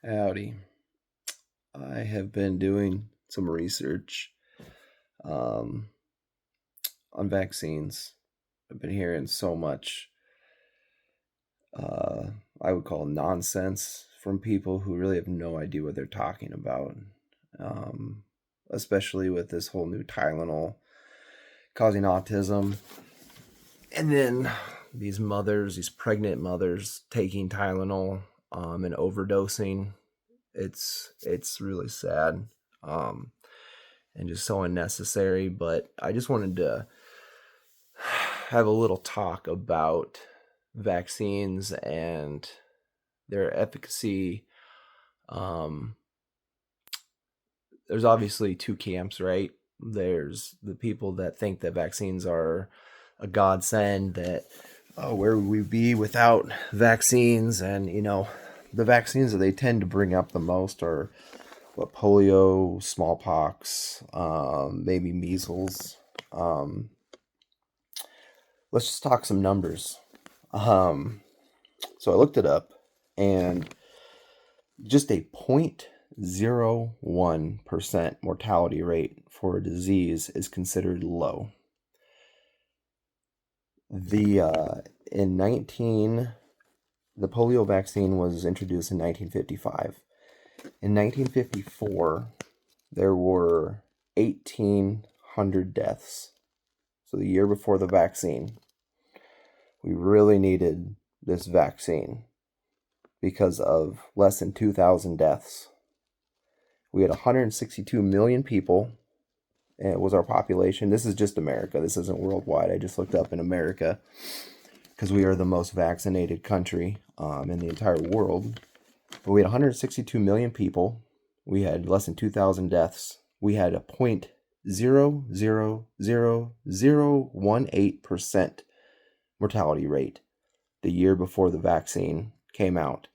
Howdy. I have been doing some research um, on vaccines. I've been hearing so much, uh, I would call nonsense from people who really have no idea what they're talking about, um, especially with this whole new Tylenol causing autism. And then these pregnant mothers taking Tylenol and overdosing. It's really sad. Um, and just so unnecessary. But I just wanted to have a little talk about vaccines and their efficacy. Um, there's obviously two camps, right? There's the people that think that vaccines are a godsend, that where would we be without vaccines? And, the vaccines that they tend to bring up the most are what polio, smallpox, maybe measles. Um, let's just talk some numbers. Um, so I looked it up, and just a 0.01% mortality rate for a disease is considered low. The in 19 the polio vaccine was introduced in 1955. In 1954, there were 1,800 deaths. So the year before the vaccine, we really needed this vaccine because of less than 2,000 deaths. We had 162 million people, and it was our population. This is just America. This isn't worldwide. I just looked up in America because we are the most vaccinated country in the entire world. But we had 162 million people. We had less than 2,000 deaths. We had a 0.0000018% mortality rate the year before the vaccine came out.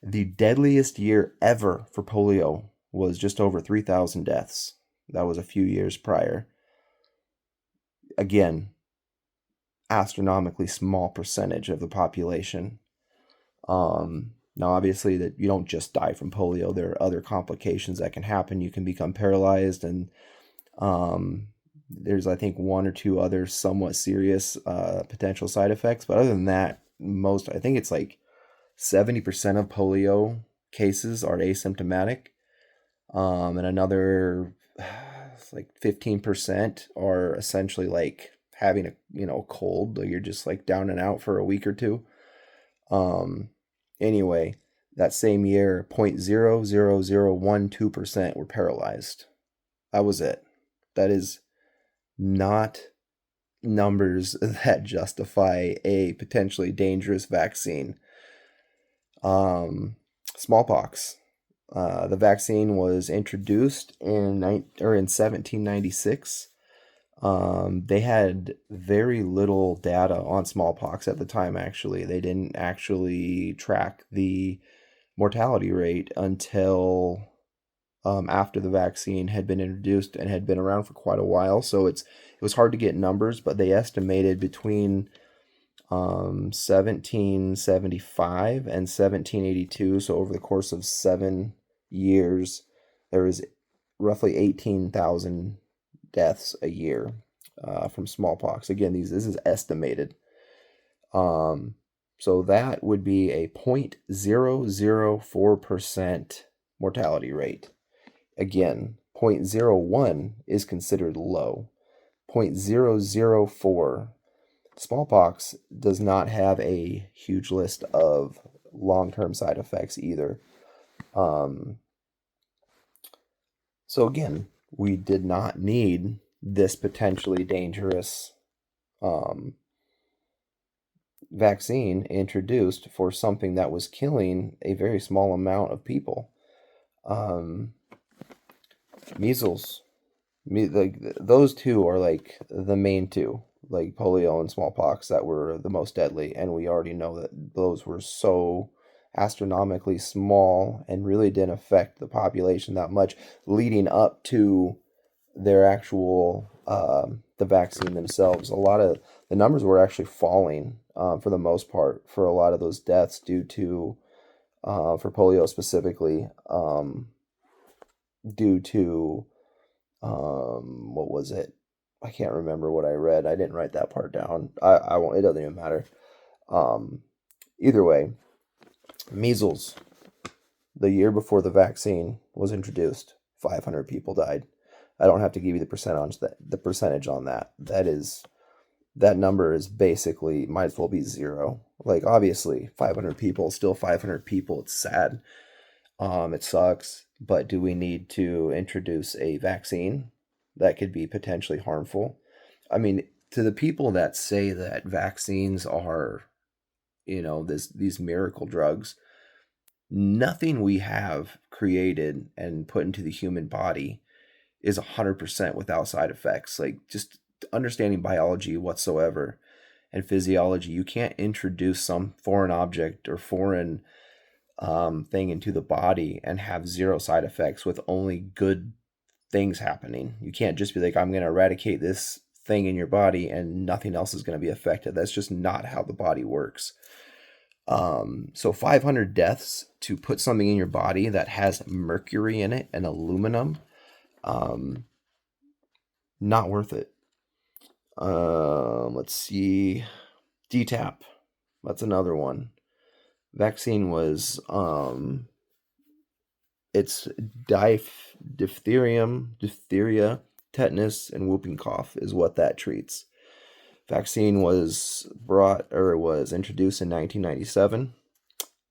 The deadliest year ever for polio was just over 3,000 deaths. That was a few years prior. Again, astronomically small percentage of the population. Now, obviously, that you don't just die from polio. There are other complications that can happen. You can become paralyzed, and there's, I think, one or two other somewhat serious potential side effects. But other than that, I think it's like 70% of polio cases are asymptomatic, and another like 15% are essentially like having a cold, like you're just like down and out for a week or two. Anyway, that same year, 0.00012% were paralyzed. That was it. That is not numbers that justify a potentially dangerous vaccine. Smallpox. The vaccine was introduced in 1796. They had very little data on smallpox at the time, actually. They didn't actually track the mortality rate until after the vaccine had been introduced and had been around for quite a while. So it was hard to get numbers, but they estimated between 1775 and 1782, so over the course of 7 years, there was roughly 18,000 deaths a year from smallpox. Again, this is estimated. Um, so that would be a 0.004% mortality rate. Again, 0.01 is considered low. 0.004. Smallpox does not have a huge list of long-term side effects either. Um, so again, we did not need this potentially dangerous um, vaccine introduced for something that was killing a very small amount of people. Um, Measles, like those two are like the main two, like polio and smallpox, that were the most deadly, and we already know that those were so astronomically small and really didn't affect the population that much leading up to their actual the vaccine themselves. A lot of the numbers were actually falling for the most part for a lot of those deaths due to for polio specifically, due to what was it? I can't remember what I read. I didn't write that part down. I won't. It doesn't even matter. Um, Either way, measles. The year before the vaccine was introduced, 500 people died. I don't have to give you the percentage on that. That number is basically might as well be zero. Like obviously, 500 people, still 500 people. It's sad. It sucks, but do we need to introduce a vaccine that could be potentially harmful? I mean, to the people that say that vaccines are, these miracle drugs, nothing we have created and put into the human body is 100% without side effects. Like just understanding biology whatsoever and physiology, you can't introduce some foreign object or foreign thing into the body and have zero side effects with only good things happening. You can't just be like, I'm going to eradicate this thing in your body and nothing else is going to be affected. That's just not how the body works. So 500 deaths to put something in your body that has mercury in it and aluminum, not worth it. Let's see. DTaP. That's another one. Vaccine was it's diphtheria, tetanus, and whooping cough is what that treats. Vaccine was introduced in 1997.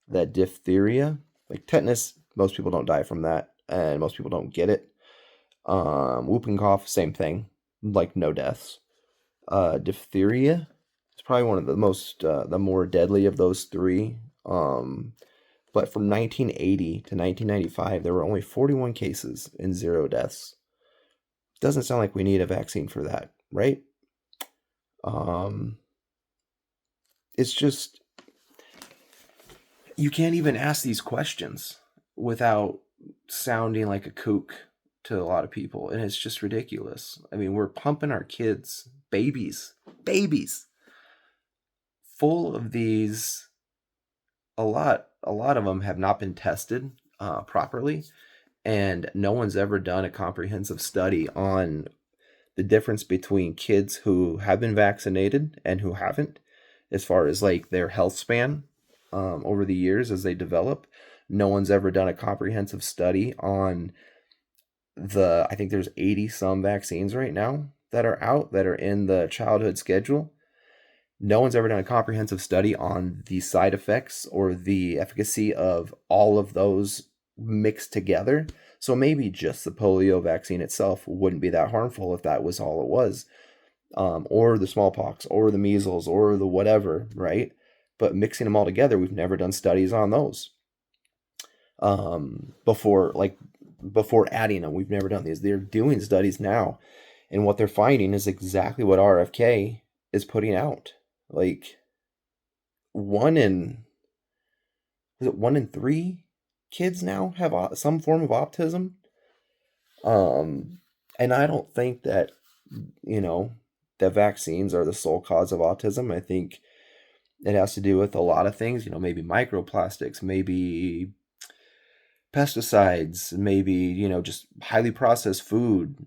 That diphtheria, like tetanus, most people don't die from that, and most people don't get it. Whooping cough, same thing, like no deaths. Diphtheria is probably one of the more deadly of those three. But from 1980 to 1995, there were only 41 cases and 0 deaths. Doesn't sound like we need a vaccine for that, right? It's just, you can't even ask these questions without sounding like a kook to a lot of people, and it's just ridiculous. I mean, we're pumping our kids, babies, full of these. A lot of them have not been tested properly, and no one's ever done a comprehensive study on the difference between kids who have been vaccinated and who haven't, as far as like their health span over the years as they develop. No one's ever done a comprehensive study on I think there's 80 some vaccines right now that are out that are in the childhood schedule. No one's ever done a comprehensive study on the side effects or the efficacy of all of those mixed together. So maybe just the polio vaccine itself wouldn't be that harmful if that was all it was, or the smallpox, or the measles, or the whatever, right? But mixing them all together, we've never done studies on those before adding them. We've never done these. They're doing studies now, and what they're finding is exactly what RFK is putting out. Like one in 3 kids now have some form of autism. And I don't think that, that vaccines are the sole cause of autism. I think it has to do with a lot of things, maybe microplastics, maybe pesticides, maybe, just highly processed food,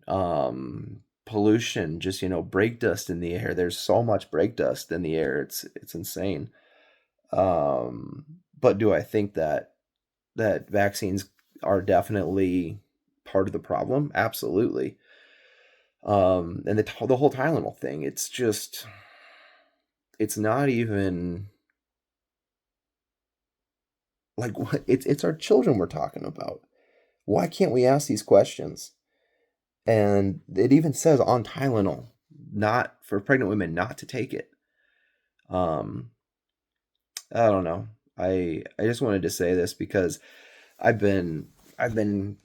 pollution, just, brake dust in the air. There's so much brake dust in the air. It's insane. But do I think that vaccines are definitely part of the problem? Absolutely. And the whole Tylenol thing, it's not even like what it's our children we're talking about. Why can't we ask these questions? And it even says on Tylenol, not for pregnant women, not to take it. I don't know. I just wanted to say this because I've been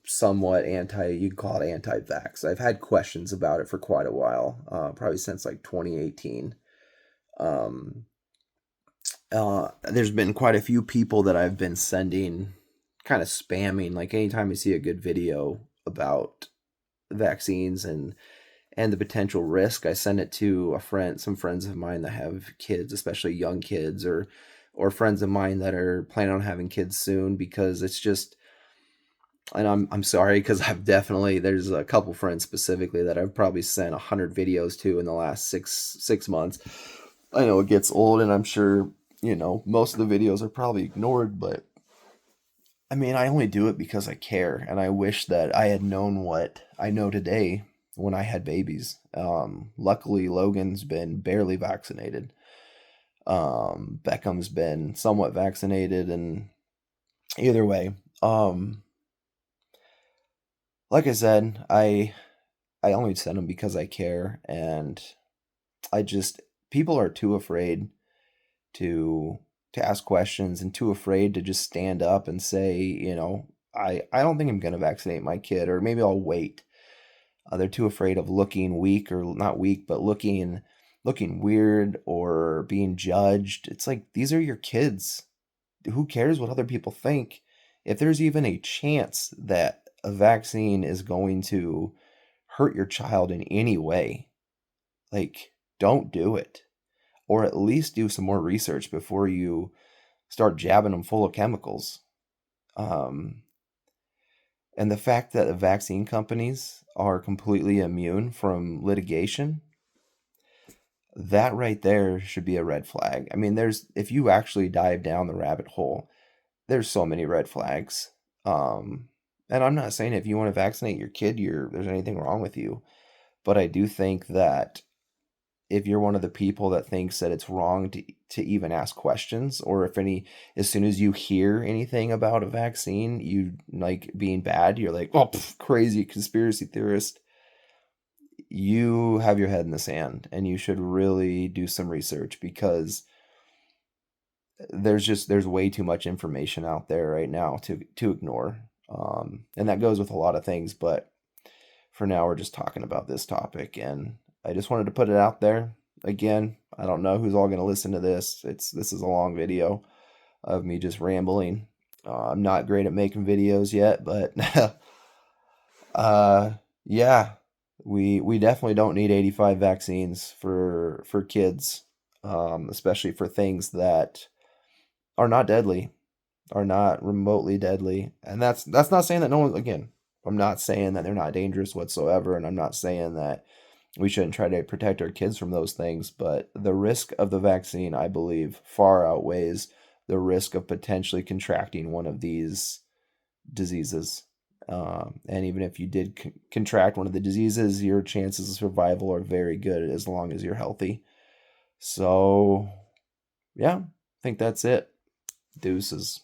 somewhat you can call it anti-vax. I've had questions about it for quite a while, probably since like 2018. There's been quite a few people that I've been sending, kind of spamming, like anytime I see a good video about vaccines and the potential risk, I send it to some friends of mine that have kids, especially young kids, or or friends of mine that are planning on having kids soon, because it's just, and I'm sorry, because I've definitely, there's a couple friends specifically that I've probably sent 100 videos to in the last six months. I know it gets old, and I'm sure most of the videos are probably ignored, but I mean, I only do it because I care, and I wish that I had known what I know today when I had babies. Luckily, Logan's been barely vaccinated. Beckham's been somewhat vaccinated, and either way, like I said, I only send them because I care, and I just, people are too afraid to ask questions, and too afraid to just stand up and say, I don't think I'm going to vaccinate my kid, or maybe I'll wait. They're too afraid of looking weak, or not weak, but looking weird or being judged. It's like, these are your kids. Who cares what other people think? If there's even a chance that a vaccine is going to hurt your child in any way, like, don't do it. Or at least do some more research before you start jabbing them full of chemicals. Um, and the fact that the vaccine companies are completely immune from litigation, that right there should be a red flag. I mean, if you actually dive down the rabbit hole, there's so many red flags. Um, and I'm not saying if you want to vaccinate your kid, there's anything wrong with you, but I do think that if you're one of the people that thinks that it's wrong to even ask questions, or if as soon as you hear anything about a vaccine, you like being bad, you're like, oh, crazy conspiracy theorist. You have your head in the sand, and you should really do some research, because there's way too much information out there right now to ignore. And that goes with a lot of things, but for now we're just talking about this topic, and I just wanted to put it out there. Again, I don't know who's all going to listen to this. This is a long video of me just rambling. I'm not great at making videos yet, but yeah, we definitely don't need 85 vaccines for kids, especially for things that are not deadly, are not remotely deadly. And that's not saying that no one, again, I'm not saying that they're not dangerous whatsoever, and I'm not saying that we shouldn't try to protect our kids from those things, but the risk of the vaccine, I believe, far outweighs the risk of potentially contracting one of these diseases. And even if you did contract one of the diseases, your chances of survival are very good as long as you're healthy. So, yeah, I think that's it. Deuces.